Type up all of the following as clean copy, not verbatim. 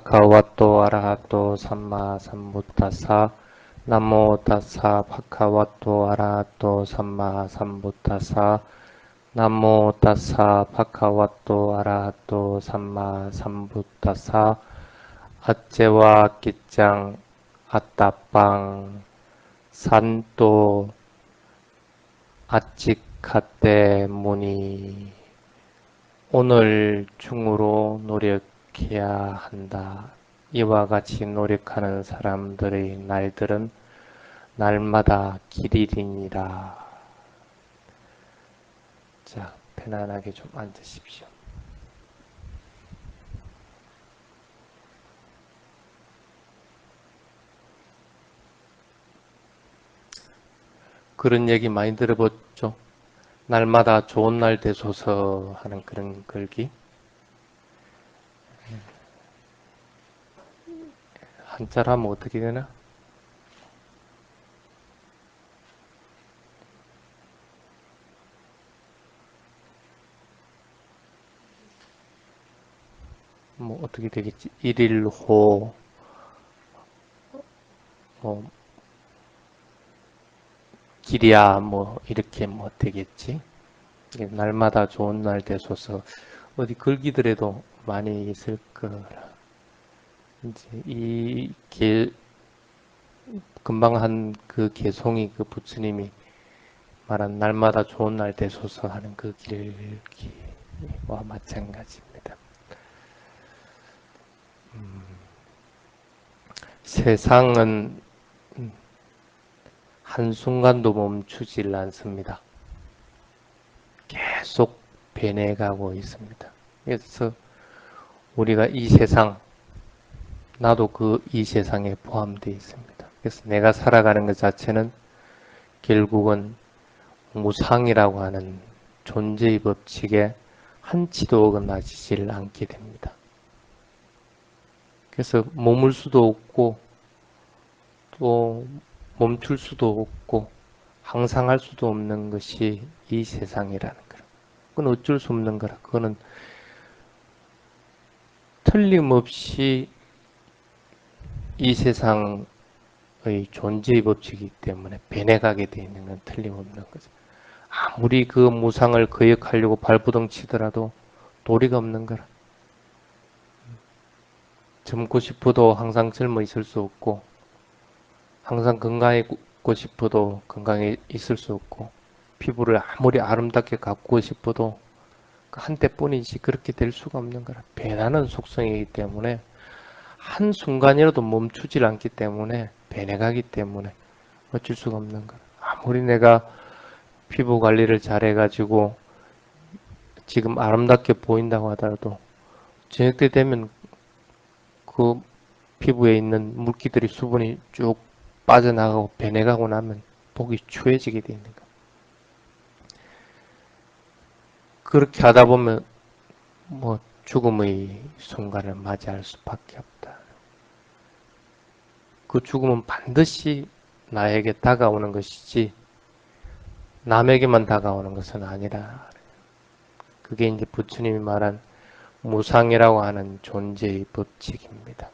바카와토 아라하토 삼마 삼부타사 나모 타사 바카와토 아라하토 삼마 삼부타사 나모 타사 바카와토 아라하토 삼마 삼부타사 아째와 기짱 아따빵 산또 아찌카떼 무니 오늘 중으로 노력해야 한다. 이와 같이 노력하는 사람들의 날들은 날마다 길이니라. 자, 편안하게 좀 앉으십시오. 그런 얘기 많이 들어봤죠? 날마다 좋은 날 되소서 하는 그런 글귀. 한자로 하면 어떻게 되나? 뭐 어떻게 되겠지? 일일호 뭐 길이야 뭐 이렇게 뭐 되겠지? 날마다 좋은 날 되소서. 어디 글귀들에도 많이 있을 거라. 이제 금방 한 그 개송이 그 부처님이 말한 날마다 좋은 날 되소서 하는 그 길기와 마찬가지입니다. 세상은 한순간도 멈추질 않습니다. 계속 변해가고 있습니다. 그래서 우리가 이 세상, 나도 이 세상에 포함되어 있습니다. 그래서 내가 살아가는 것 자체는 결국은 무상이라고 하는 존재의 법칙에 한치도 어긋나지질 않게 됩니다. 그래서 머물 수도 없고 또 멈출 수도 없고 항상 할 수도 없는 것이 이 세상이라는 거라. 그건 어쩔 수 없는 거라. 그거는 틀림없이 이 세상의 존재의 법칙이기 때문에 변해가게 되어 있는 건 틀림없는 거죠. 아무리 그 무상을 거역하려고 발부둥 치더라도 도리가 없는 거라. 젊고 싶어도 항상 젊어 있을 수 없고 항상 건강하고 싶어도 건강해 있을 수 없고 피부를 아무리 아름답게 가꾸고 싶어도 한때뿐이지 그렇게 될 수가 없는 거라. 변하는 속성이기 때문에 한순간이라도 멈추질 않기 때문에 변해가기 때문에 어쩔 수가 없는 거라. 아무리 내가 피부 관리를 잘해가지고 지금 아름답게 보인다고 하더라도 저녁 때 되면 그 피부에 있는 물기들이 수분이 쭉 빠져나가고 변해가고 나면 보기 추해지게 돼 있는 거야. 그렇게 하다 보면 뭐 죽음의 순간을 맞이할 수밖에 없다. 그 죽음은 반드시 나에게 다가오는 것이지 남에게만 다가오는 것은 아니라. 그게 이제 부처님이 말한 무상이라고 하는 존재의 법칙입니다.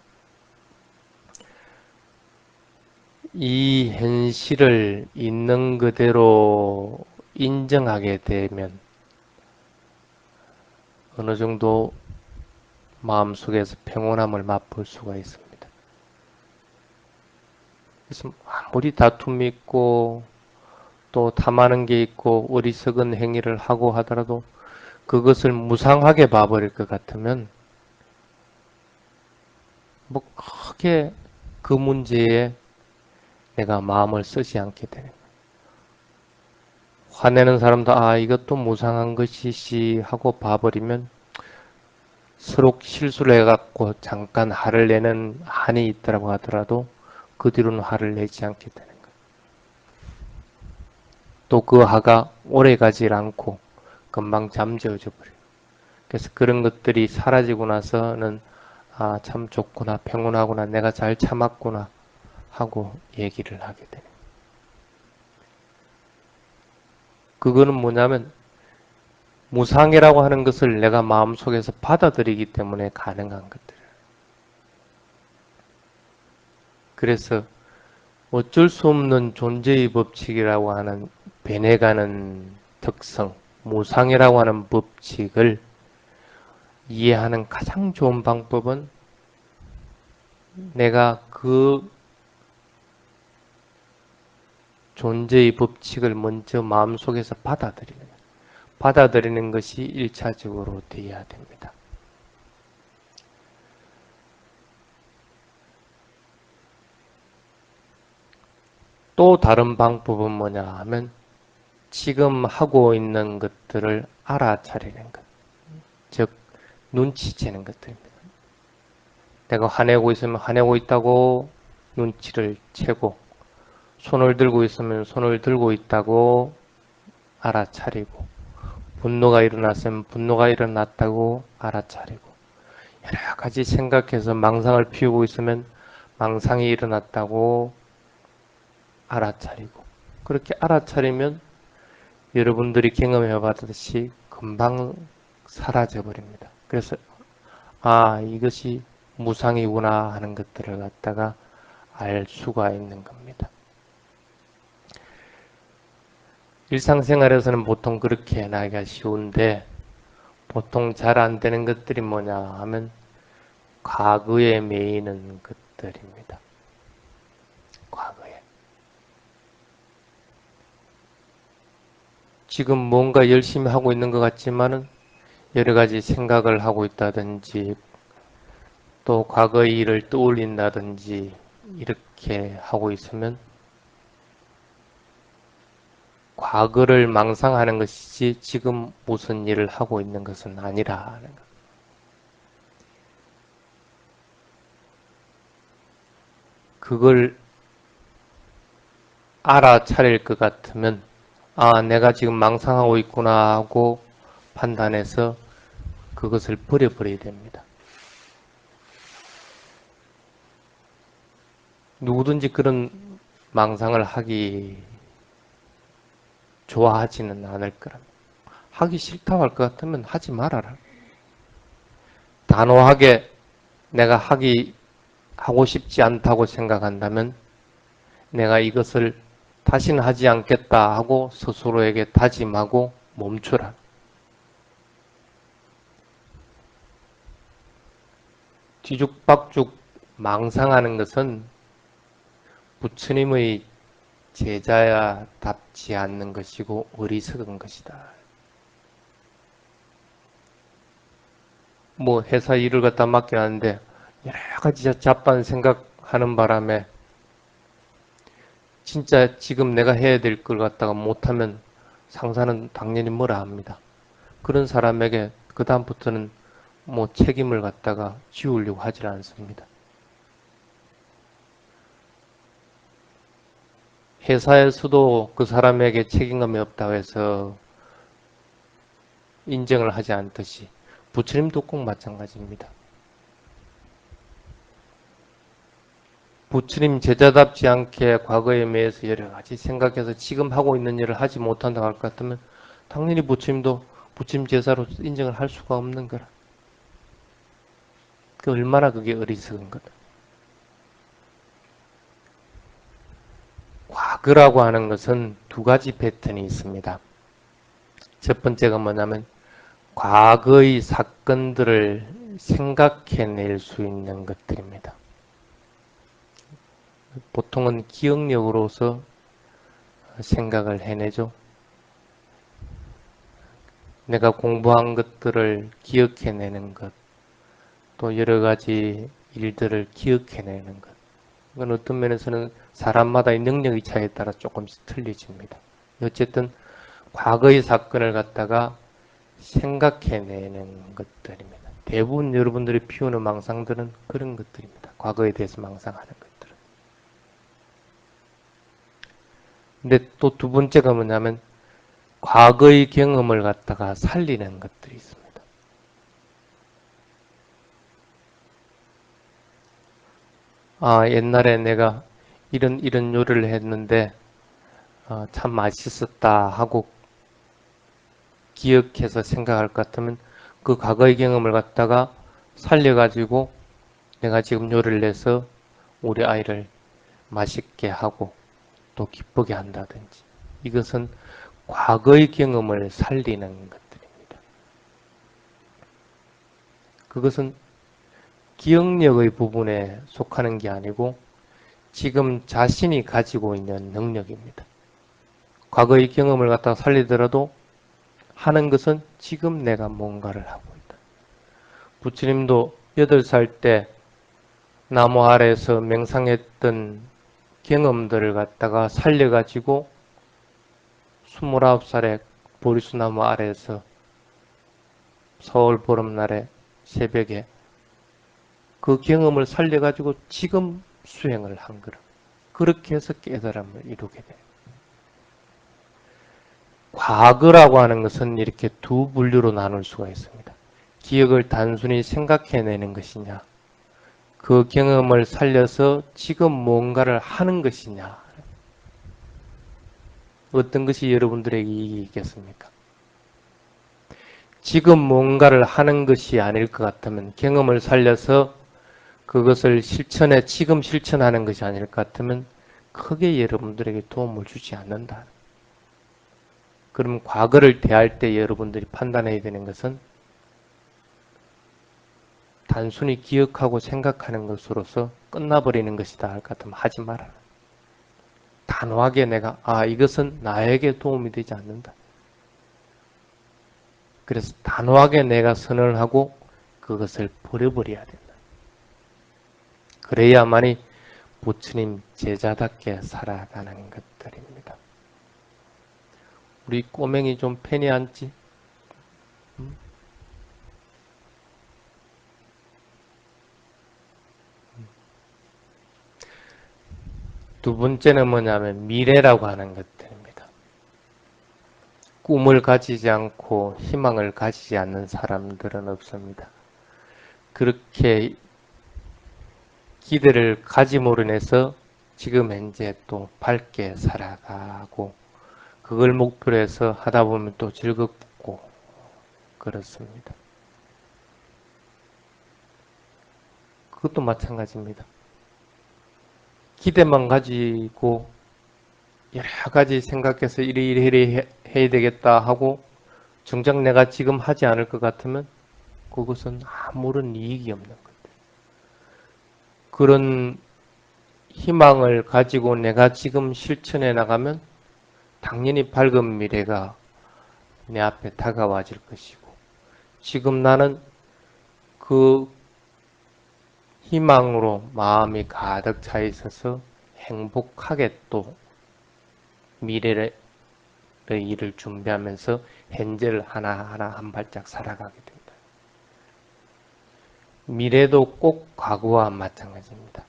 이 현실을 있는 그대로 인정하게 되면 어느 정도 마음속에서 평온함을 맛볼 수가 있습니다. 그래서 아무리 다툼이 있고 또 탐하는 게 있고 어리석은 행위를 하고 하더라도 그것을 무상하게 봐버릴 것 같으면 뭐 크게 그 문제에 내가 마음을 쓰지 않게 되는 거예요. 화내는 사람도 이것도 무상한 것이지 하고 봐버리면 서로 실수를 해갖고 잠깐 화를 내는 한이 있더라고 하더라도 그 뒤로는 화를 내지 않게 되는 거예요. 또 그 화가 오래 가지 않고 금방 잠재워져 버려요. 그래서 그런 것들이 사라지고 나서는 참 좋구나, 평온하구나, 내가 잘 참았구나 하고 얘기를 하게 되는 거예요. 그거는 뭐냐면 무상이라고 하는 것을 내가 마음속에서 받아들이기 때문에 가능한 것들. 그래서 어쩔 수 없는 존재의 법칙이라고 하는 변해가는 특성, 무상이라고 하는 법칙을 이해하는 가장 좋은 방법은 내가 그 존재의 법칙을 먼저 마음속에서 받아들이는 것이 1차적으로 되어야 됩니다. 또 다른 방법은 뭐냐 하면 지금 하고 있는 것들을 알아차리는 것, 즉 눈치채는 것들입니다. 내가 화내고 있으면 화내고 있다고 눈치를 채고, 손을 들고 있으면 손을 들고 있다고 알아차리고, 분노가 일어났으면 분노가 일어났다고 알아차리고, 여러 가지 생각해서 망상을 피우고 있으면 망상이 일어났다고 알아차리고, 그렇게 알아차리면 여러분들이 경험해 봤듯이 금방 사라져 버립니다. 그래서 이것이 무상이구나 하는 것들을 갖다가 알 수가 있는 겁니다. 일상생활에서는 보통 그렇게 나기가 쉬운데 보통 잘 안 되는 것들이 뭐냐 하면 과거에 매이는 것들입니다. 과거에. 지금 뭔가 열심히 하고 있는 것 같지만은 여러 가지 생각을 하고 있다든지 또 과거의 일을 떠올린다든지 이렇게 하고 있으면 과거를 망상하는 것이지 지금 무슨 일을 하고 있는 것은 아니라는 것. 그걸 알아차릴 것 같으면 내가 지금 망상하고 있구나 하고 판단해서 그것을 버려버려야 됩니다. 누구든지 그런 망상을 하기 좋아하지는 않을 거랍니다. 하기 싫다고 할 것 같으면 하지 말아라. 단호하게 내가 하고 싶지 않다고 생각한다면 내가 이것을 다시는 하지 않겠다 하고 스스로에게 다짐하고 멈추라. 뒤죽박죽 망상하는 것은 부처님의 제자야답지 않는 것이고 어리석은 것이다. 뭐 회사 일을 갖다 맡겨놨는데 여러 가지 잡다한 생각하는 바람에 진짜 지금 내가 해야 될 걸 갖다가 못하면 상사는 당연히 뭐라 합니다. 그런 사람에게 그 다음부터는 뭐 책임을 갖다가 지우려고 하질 않습니다. 회사에서도 그 사람에게 책임감이 없다고 해서 인정을 하지 않듯이 부처님도 꼭 마찬가지입니다. 부처님 제자답지 않게 과거에 매여서 여러 가지 생각해서 지금 하고 있는 일을 하지 못한다고 할 것 같으면 당연히 부처님도 부처님 제자로 인정을 할 수가 없는 거라. 얼마나 그게 어리석은 거다. 과거라고 하는 것은 두 가지 패턴이 있습니다. 첫 번째가 뭐냐면 과거의 사건들을 생각해낼 수 있는 것들입니다. 보통은 기억력으로서 생각을 해내죠. 내가 공부한 것들을 기억해내는 것, 또 여러 가지 일들을 기억해내는 것. 이건 어떤 면에서는 사람마다의 능력의 차이에 따라 조금씩 틀려집니다. 어쨌든 과거의 사건을 갖다가 생각해내는 것들입니다. 대부분 여러분들이 피우는 망상들은 그런 것들입니다. 과거에 대해서 망상하는 것들은. 근데 또 두 번째가 뭐냐면 과거의 경험을 갖다가 살리는 것들이 있습니다. 옛날에 내가 이런 요리를 했는데 참 맛있었다 하고 기억해서 생각할 것 같으면 그 과거의 경험을 갖다가 살려가지고 내가 지금 요리를 내서 우리 아이를 맛있게 하고 또 기쁘게 한다든지, 이것은 과거의 경험을 살리는 것들입니다. 그것은 기억력의 부분에 속하는 게 아니고 지금 자신이 가지고 있는 능력입니다. 과거의 경험을 갖다 살리더라도 하는 것은 지금 내가 뭔가를 하고 있다. 부처님도 8살 때 나무 아래에서 명상했던 경험들을 갖다가 살려가지고 29살에 보리수나무 아래에서 서울 보름날에 새벽에 그 경험을 살려가지고 지금 수행을 한 거라. 그렇게 해서 깨달음을 이루게 돼요. 과거라고 하는 것은 이렇게 두 분류로 나눌 수가 있습니다. 기억을 단순히 생각해내는 것이냐, 그 경험을 살려서 지금 뭔가를 하는 것이냐, 어떤 것이 여러분들에게 이익이 있겠습니까? 지금 뭔가를 하는 것이 아닐 것 같으면, 경험을 살려서 그것을 실천해 지금 실천하는 것이 아닐 것 같으면 크게 여러분들에게 도움을 주지 않는다. 그럼 과거를 대할 때 여러분들이 판단해야 되는 것은 단순히 기억하고 생각하는 것으로서 끝나버리는 것이다 할 것 같으면 하지 말아라. 단호하게 내가 이것은 나에게 도움이 되지 않는다. 그래서 단호하게 내가 선언을 하고 그것을 버려버려야 된다. 그래야만이 부처님 제자답게 살아가는 것들입니다. 우리 꼬맹이 좀 펜이 앉지? 두 번째는 뭐냐면 미래라고 하는 것들입니다. 꿈을 가지지 않고 희망을 가지지 않는 사람들은 없습니다. 그렇게 기대를 가짐으로 인해서 지금 현재 또 밝게 살아가고 그걸 목표로 해서 하다 보면 또 즐겁고 그렇습니다. 그것도 마찬가지입니다. 기대만 가지고 여러 가지 생각해서 이리 해야 되겠다 하고 정작 내가 지금 하지 않을 것 같으면 그것은 아무런 이익이 없는 것. 그런 희망을 가지고 내가 지금 실천해 나가면 당연히 밝은 미래가 내 앞에 다가와질 것이고 지금 나는 그 희망으로 마음이 가득 차 있어서 행복하게 또 미래의 일을 준비하면서 현재를 하나하나 한 발짝 살아가게 됩니다. 미래도 꼭 과거와 마찬가지입니다.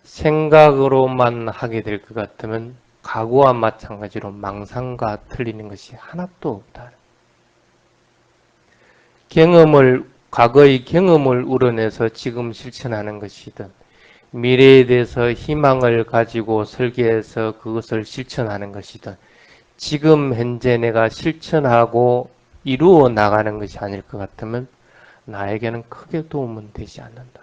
생각으로만 하게 될 것 같으면 과거와 마찬가지로 망상과 틀리는 것이 하나도 없다. 과거의 경험을 우러내서 지금 실천하는 것이든 미래에 대해서 희망을 가지고 설계해서 그것을 실천하는 것이든 지금 현재 내가 실천하고 이루어 나가는 것이 아닐 것 같으면 나에게는 크게 도움은 되지 않는다.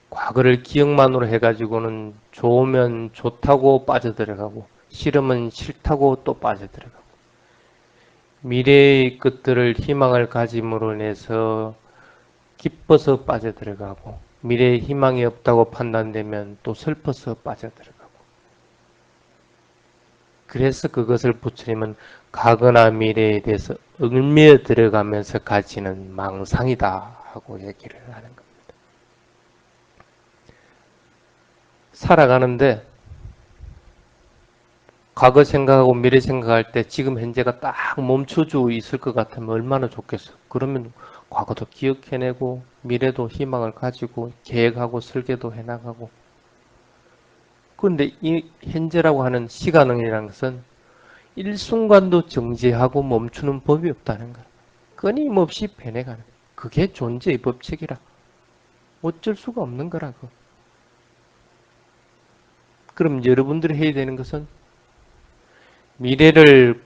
과거를 기억만으로 해가지고는 좋으면 좋다고 빠져들어가고 싫으면 싫다고 또 빠져들어가고 미래의 것들을 희망을 가짐으로 인해서 기뻐서 빠져들어가고 미래에 희망이 없다고 판단되면 또 슬퍼서 빠져들어가고 그래서 그것을 부처님은 과거나 미래에 대해서 얽매여 들어가면서 가지는 망상이다 하고 얘기를 하는 겁니다. 살아가는데 과거 생각하고 미래 생각할 때 지금 현재가 딱 멈춰져 있을 것 같으면 얼마나 좋겠어. 그러면 과거도 기억해내고 미래도 희망을 가지고 계획하고 설계도 해나가고 그런데 이 현재라고 하는 시간이라는 것은 일순간도 정지하고 멈추는 법이 없다는 거야. 끊임없이 변해가는 거야. 그게 존재의 법칙이라. 어쩔 수가 없는 거라고. 그럼 여러분들이 해야 되는 것은 미래를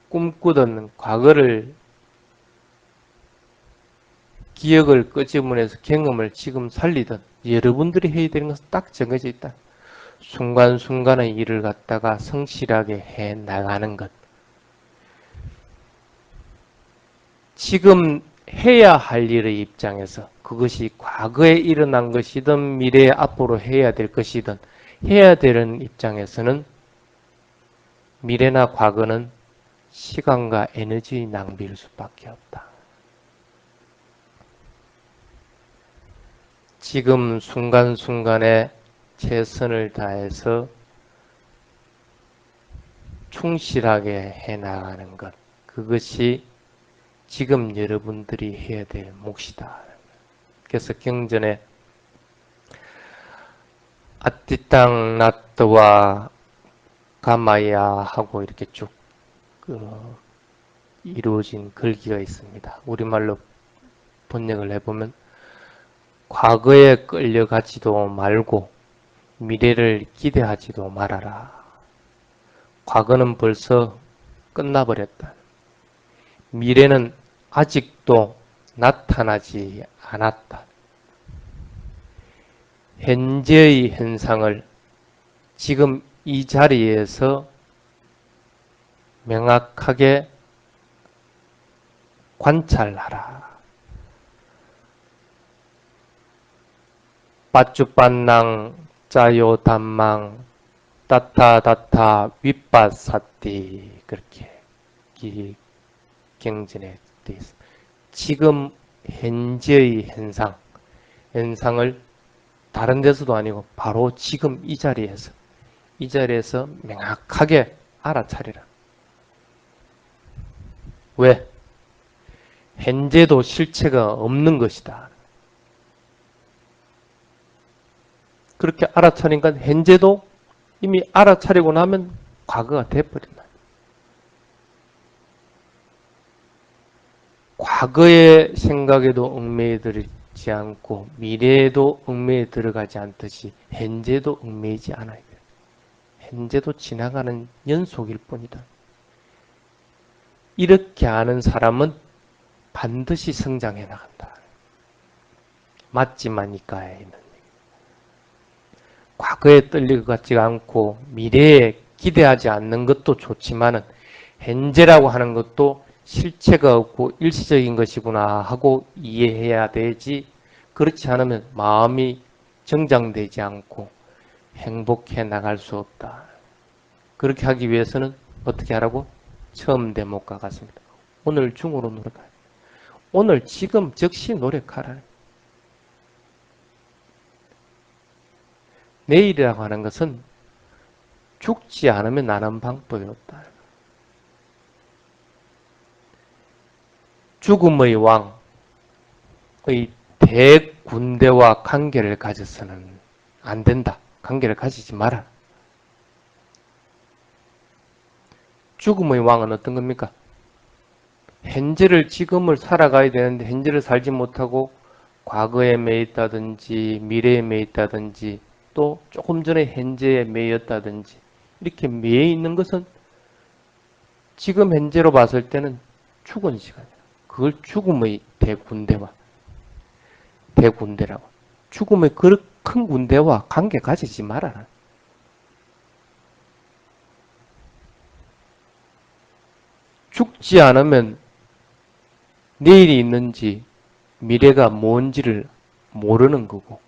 꿈꾸던 과거를 기억을 끄집어내서 경험을 지금 살리든 여러분들이 해야 되는 것은 딱 정해져 있다. 순간순간의 일을 갖다가 성실하게 해 나가는 것. 지금 해야 할 일의 입장에서 그것이 과거에 일어난 것이든 미래에 앞으로 해야 될 것이든 해야 되는 입장에서는 미래나 과거는 시간과 에너지 낭비일 수밖에 없다. 지금 순간순간에 최선을 다해서 충실하게 해나가는 것. 그것이 지금 여러분들이 해야 될 몫이다. 그래서 경전에 아띠땅 나트와 가마야 하고 이렇게 쭉 이루어진 글귀가 있습니다. 우리말로 번역을 해보면 과거에 끌려가지도 말고 미래를 기대하지도 말아라. 과거는 벌써 끝나버렸다. 미래는 아직도 나타나지 않았다. 현재의 현상을 지금 이 자리에서 명확하게 관찰하라. 빠쭈빤낭 짜요 단망 따타다타 윗바사띠 그렇게 경전에 되어 있습니다. 지금 현재의 현상을 다른 데서도 아니고 바로 지금 이 자리에서 명확하게 알아차리라. 왜? 현재도 실체가 없는 것이다. 그렇게 알아차리니까 현재도 이미 알아차리고 나면 과거가 돼버린다. 과거의 생각에도 얽매여 들지 않고 미래에도 얽매여 들어가지 않듯이 현재도 얽매이지 않아야 돼요. 현재도 지나가는 연속일 뿐이다. 이렇게 아는 사람은 반드시 성장해 나간다. 맞지마니까에 있는 과거에 떨릴 것 같지가 않고 미래에 기대하지 않는 것도 좋지만은 현재라고 하는 것도 실체가 없고 일시적인 것이구나 하고 이해해야 되지. 그렇지 않으면 마음이 정장되지 않고 행복해 나갈 수 없다. 그렇게 하기 위해서는 어떻게 하라고? 처음 대목과 같습니다. 오늘 중으로 노력하라. 오늘 지금 즉시 노력하라. 내일이라고 하는 것은 죽지 않으면 나는 방법이 없다. 죽음의 왕의 대군대와 관계를 가져서는 안 된다. 관계를 가지지 마라. 죽음의 왕은 어떤 겁니까? 현재를 지금을 살아가야 되는데 현재를 살지 못하고 과거에 매였다든지 미래에 매였다든지 또 조금 전에 현재에 매였다든지 이렇게 매여 있는 것은 지금 현재로 봤을 때는 죽은 시간이야. 그걸 죽음의 대군대라고. 죽음의 그 큰 군대와 관계 가지지 말아라. 죽지 않으면 내일이 있는지 미래가 뭔지를 모르는 거고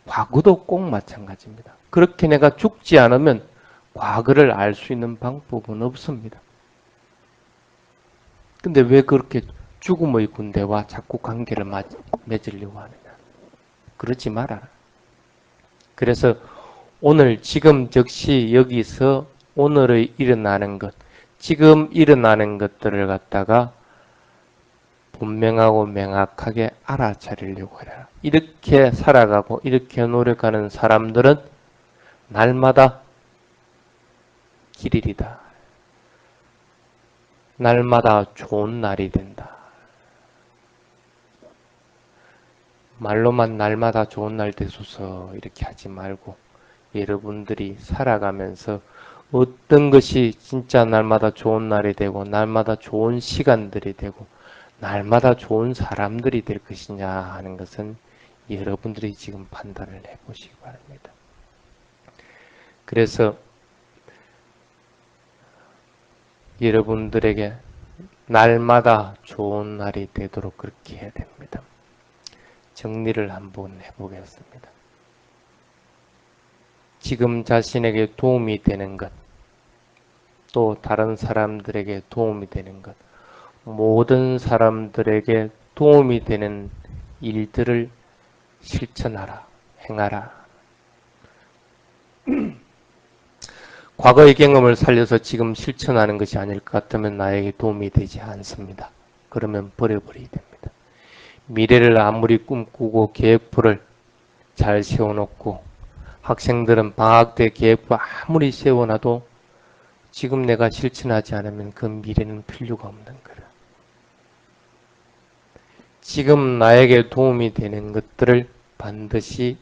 과거도 꼭 마찬가지입니다. 그렇게 내가 죽지 않으면 과거를 알 수 있는 방법은 없습니다. 근데 왜 그렇게 죽음의 군대와 자꾸 관계를 맺으려고 하느냐. 그러지 말아라. 그래서 오늘 지금 즉시 여기서 오늘의 일어나는 것, 지금 일어나는 것들을 갖다가 분명하고 명확하게 알아차리려고 해라. 이렇게 살아가고 이렇게 노력하는 사람들은 날마다 길일이다. 날마다 좋은 날이 된다. 말로만 날마다 좋은 날 되소서 이렇게 하지 말고 여러분들이 살아가면서 어떤 것이 진짜 날마다 좋은 날이 되고 날마다 좋은 시간들이 되고 날마다 좋은 사람들이 될 것이냐 하는 것은 여러분들이 지금 판단을 해보시기 바랍니다. 그래서 여러분들에게 날마다 좋은 날이 되도록 그렇게 해야 됩니다. 정리를 한번 해보겠습니다. 지금 자신에게 도움이 되는 것, 또 다른 사람들에게 도움이 되는 것, 모든 사람들에게 도움이 되는 일들을 실천하라, 행하라. 과거의 경험을 살려서 지금 실천하는 것이 아닐 것 같으면 나에게 도움이 되지 않습니다. 그러면 버려버리게 됩니다. 미래를 아무리 꿈꾸고 계획표를 잘 세워놓고 학생들은 방학 때 계획표 아무리 세워놔도 지금 내가 실천하지 않으면 그 미래는 필요가 없는 거라. 지금 나에게 도움이 되는 것들을 반드시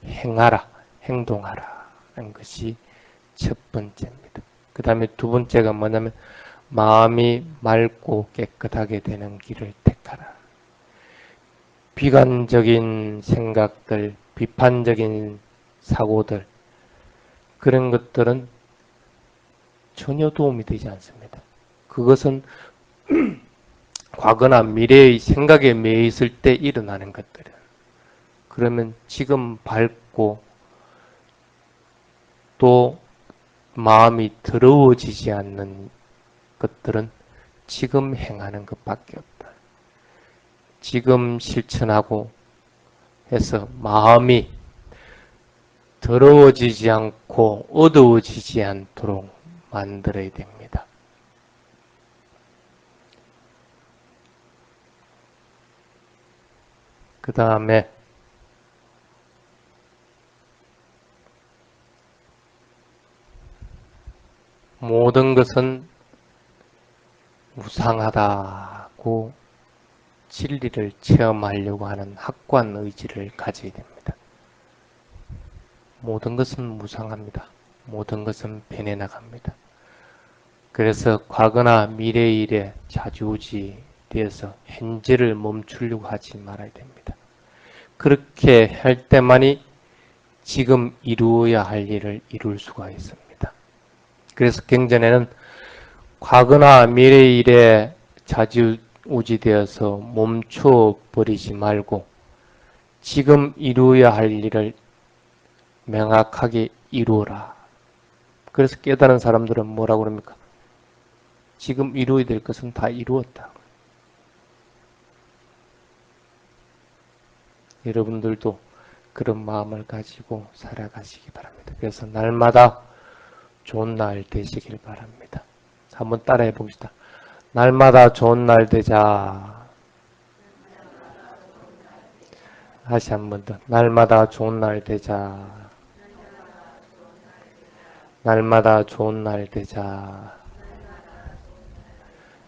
행하라, 행동하라 하는 것이 첫 번째입니다. 그 다음에 두 번째가 뭐냐면 마음이 맑고 깨끗하게 되는 길을 택하라. 비관적인 생각들, 비판적인 사고들, 그런 것들은 전혀 도움이 되지 않습니다. 그것은 과거나 미래의 생각에 매여 있을 때 일어나는 것들은, 그러면 지금 밝고 또 마음이 더러워지지 않는 것들은 지금 행하는 것밖에 없다. 지금 실천하고 해서 마음이 더러워지지 않고 어두워지지 않도록 만들어야 됩니다. 그 다음에 모든 것은 무상하다고 진리를 체험하려고 하는 확고한 의지를 가져야 됩니다. 모든 것은 무상합니다. 모든 것은 변해나갑니다. 그래서 과거나 미래의 일에 좌지우지되어서 현재를 멈추려고 하지 말아야 됩니다. 그렇게 할 때만이 지금 이루어야 할 일을 이룰 수가 있습니다. 그래서 경전에는 과거나 미래의 일에 좌지우지되어서 멈춰버리지 말고 지금 이루어야 할 일을 명확하게 이루어라. 그래서 깨달은 사람들은 뭐라고 그럽니까? 지금 이루어야 될 것은 다 이루었다. 여러분들도 그런 마음을 가지고 살아가시기 바랍니다. 그래서 날마다 좋은 날 되시길 바랍니다. 한번 따라해 봅시다. 날마다 좋은 날 되자. 다시 한 번 더. 날마다 좋은 날 되자. 날마다 좋은 날 되자.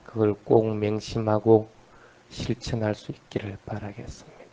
그걸 꼭 명심하고 실천할 수 있기를 바라겠습니다.